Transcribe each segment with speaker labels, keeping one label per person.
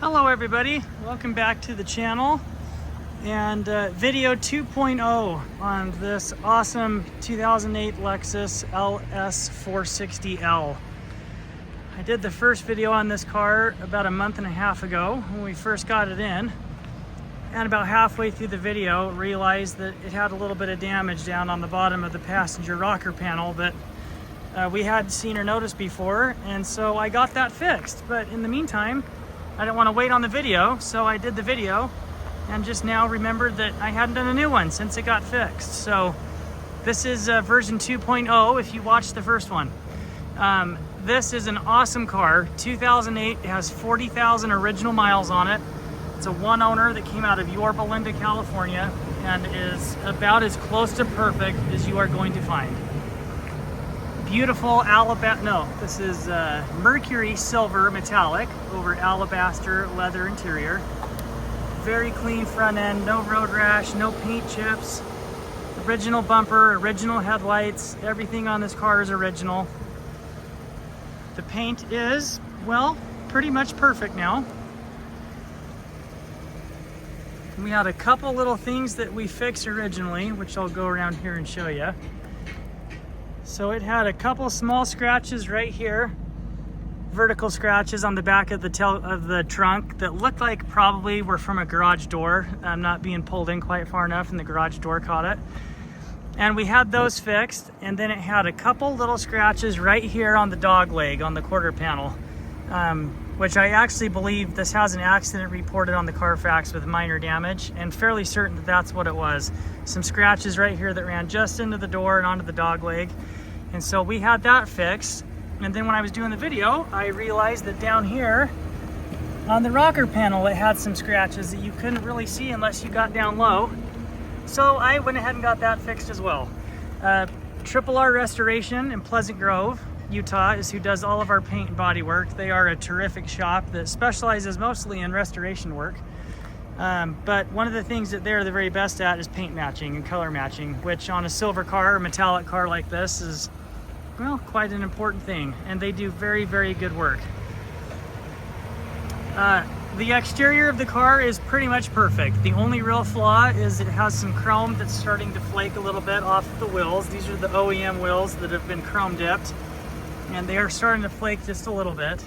Speaker 1: Hello everybody, welcome back to the channel and video 2.0 on this awesome 2008 Lexus LS460L. I did the first video on this car about a month and a half ago when we first got it in, and about halfway through the video realized that it had a little bit of damage down on the bottom of the passenger rocker panel that we hadn't seen or noticed before, and so I got that fixed. But in the meantime, I didn't want to wait on the video, so I did the video and just now remembered that I hadn't done a new one since it got fixed. So this is version 2.0 if you watched the first one. This is an awesome car, 2008. It has 40,000 original miles on it. It's a one owner that came out of Yorba Linda, California, and is about as close to perfect as you are going to find. Beautiful this is mercury silver metallic over alabaster leather interior. Very clean front end, no road rash, no paint chips. Original bumper, original headlights, everything on this car is original. The paint is, well, pretty much perfect now. We had a couple little things that we fixed originally, which I'll go around here and show you. So it had a couple small scratches right here, vertical scratches on the back of the trunk that looked like probably were from a garage door. Not being pulled in quite far enough and the garage door caught it. And we had those fixed, and then it had a couple little scratches right here on the dog leg on the quarter panel, which I actually believe this has an accident reported on the CARFAX with minor damage, and fairly certain that that's what it was. Some scratches right here that ran just into the door and onto the dog leg. And so we had that fixed. And then when I was doing the video, I realized that down here on the rocker panel, it had some scratches that you couldn't really see unless you got down low. So I went ahead and got that fixed as well. Triple R Restoration in Pleasant Grove, Utah is who does all of our paint and body work. They are a terrific shop that specializes mostly in restoration work. But one of the things that they're the very best at is paint matching and color matching, which on a silver car, a metallic car like this is, well, quite an important thing. And they do very, very good work. The exterior of the car is pretty much perfect. The only real flaw is it has some chrome that's starting to flake a little bit off the wheels. These are the OEM wheels that have been chrome dipped, and they are starting to flake just a little bit.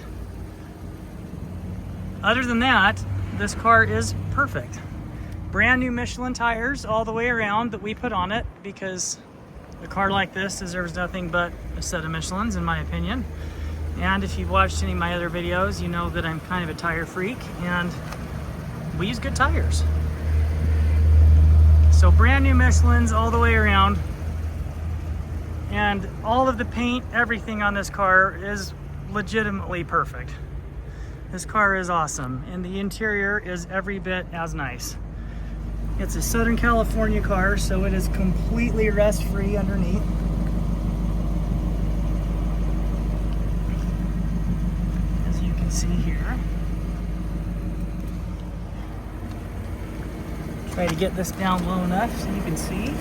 Speaker 1: Other than that, this car is perfect. Brand new Michelin tires all the way around that we put on it, because a car like this deserves nothing but a set of Michelins, in my opinion. And if you've watched any of my other videos, you know that I'm kind of a tire freak, and we use good tires. So brand new Michelins all the way around. And all of the paint, everything on this car is legitimately perfect. This car is awesome, and the interior is every bit as nice. It's a Southern California car, so it is completely rust-free underneath. As you can see here. Try to get this down low enough so you can see.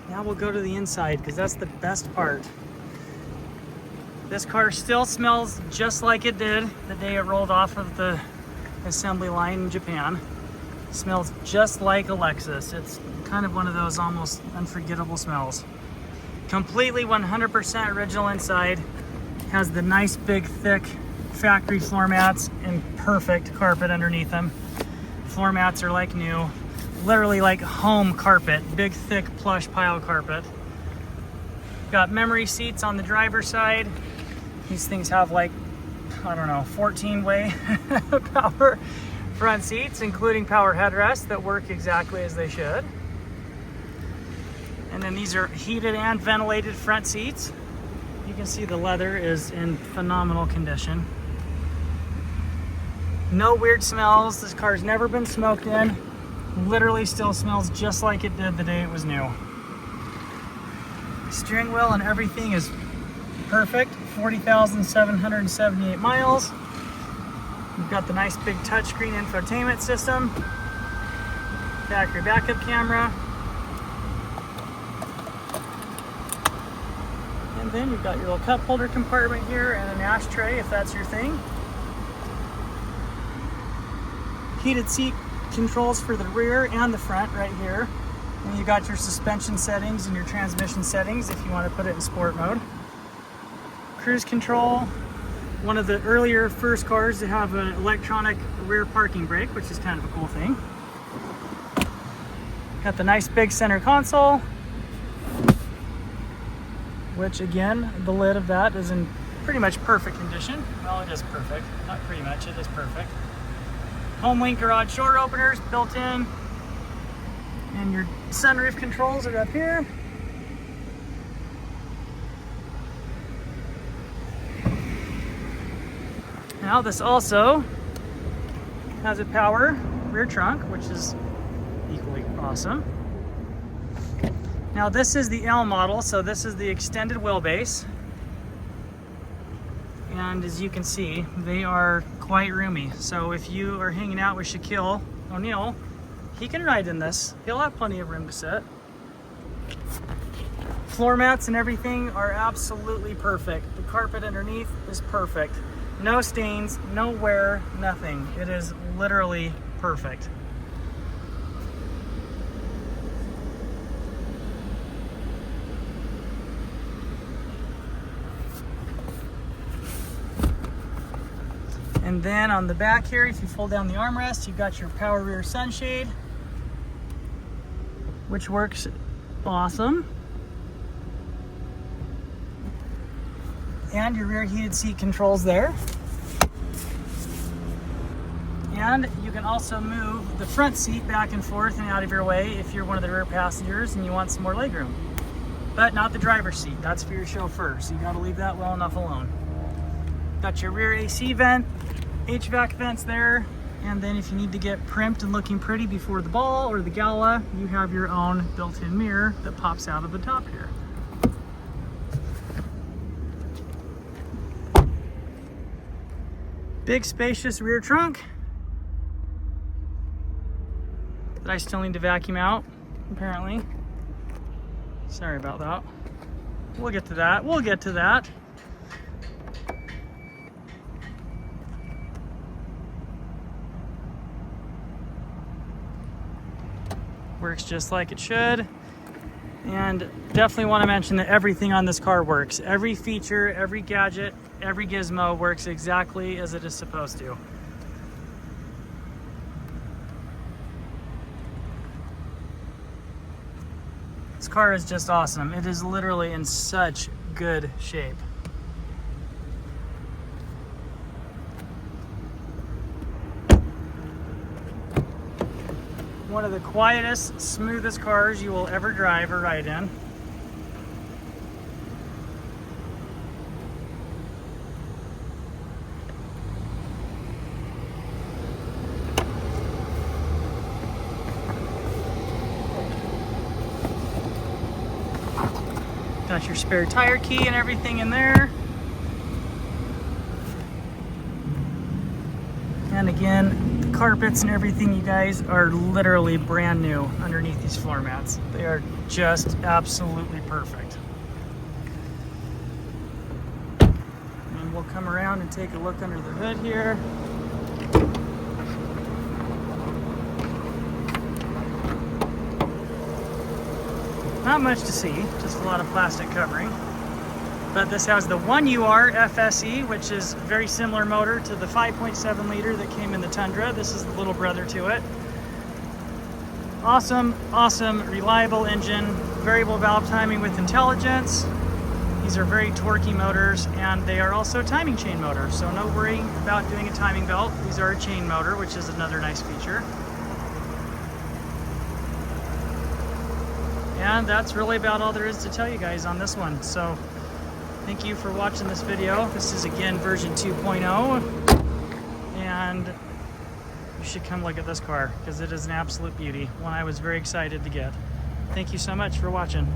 Speaker 1: Now we'll go to the inside, because that's the best part. This car still smells just like it did the day it rolled off of the assembly line in Japan. It smells just like a Lexus. It's kind of one of those almost unforgettable smells. Completely 100% original inside. Has the nice big thick factory floor mats and perfect carpet underneath them. Floor mats are like new. Literally like home carpet, big thick plush pile carpet. Got memory seats on the driver's side. These things have like, I don't know, 14-way power front seats, including power headrests that work exactly as they should. And then these are heated and ventilated front seats. You can see the leather is in phenomenal condition. No weird smells. This car's never been smoked in. Literally still smells just like it did the day it was new. Steering wheel and everything is perfect. 40,778 miles. You've got the nice big touchscreen infotainment system. Factory backup camera. And then you've got your little cup holder compartment here and an ashtray if that's your thing. Heated seat controls for the rear and the front right here. And you got your suspension settings and your transmission settings if you want to put it in sport mode. Cruise control. One of the earlier first cars to have an electronic rear parking brake, which is kind of a cool thing. Got the nice big center console, which again, the lid of that is in pretty much perfect condition. Well, it is perfect. Not pretty much, it is perfect. HomeLink garage door openers built in. And your sunroof controls are up here. Now this also has a power rear trunk, which is equally awesome. Now this is the L model, so this is the extended wheelbase. And as you can see, they are quite roomy. So if you are hanging out with Shaquille O'Neal, he can ride in this. He'll have plenty of room to sit. Floor mats and everything are absolutely perfect. The carpet underneath is perfect. No stains, no wear, nothing. It is literally perfect. And then on the back here, if you fold down the armrest, you've got your power rear sunshade, which works awesome. And your rear heated seat controls there. And you can also move the front seat back and forth and out of your way if you're one of the rear passengers and you want some more legroom. But not the driver's seat, that's for your chauffeur, so you gotta leave that well enough alone. Got your rear AC vent, HVAC vents there, and then if you need to get primped and looking pretty before the ball or the gala, you have your own built-in mirror that pops out of the top here. Big spacious rear trunk that I still need to vacuum out, apparently. Sorry about that. We'll get to that. We'll get to that. Works just like it should. And definitely want to mention that everything on this car works. Every feature, every gadget, every gizmo works exactly as it is supposed to. This car is just awesome. It is literally in such good shape. One of the quietest, smoothest cars you will ever drive or ride in. Got your spare tire key and everything in there. And again, the carpets and everything, you guys, are literally brand new underneath these floor mats. They are just absolutely perfect. And we'll come around and take a look under the hood here. Not much to see, just a lot of plastic covering. But this has the 1UR FSE, which is a very similar motor to the 5.7 liter that came in the Tundra. This is the little brother to it. Awesome, awesome, reliable engine, variable valve timing with intelligence. These are very torquey motors, and they are also timing chain motors, so no worrying about doing a timing belt. These are a chain motor, which is another nice feature. And that's really about all there is to tell you guys on this one. So thank you for watching this video. This is again version 2.0, and you should come look at this car because it is an absolute beauty, one I was very excited to get. Thank you so much for watching.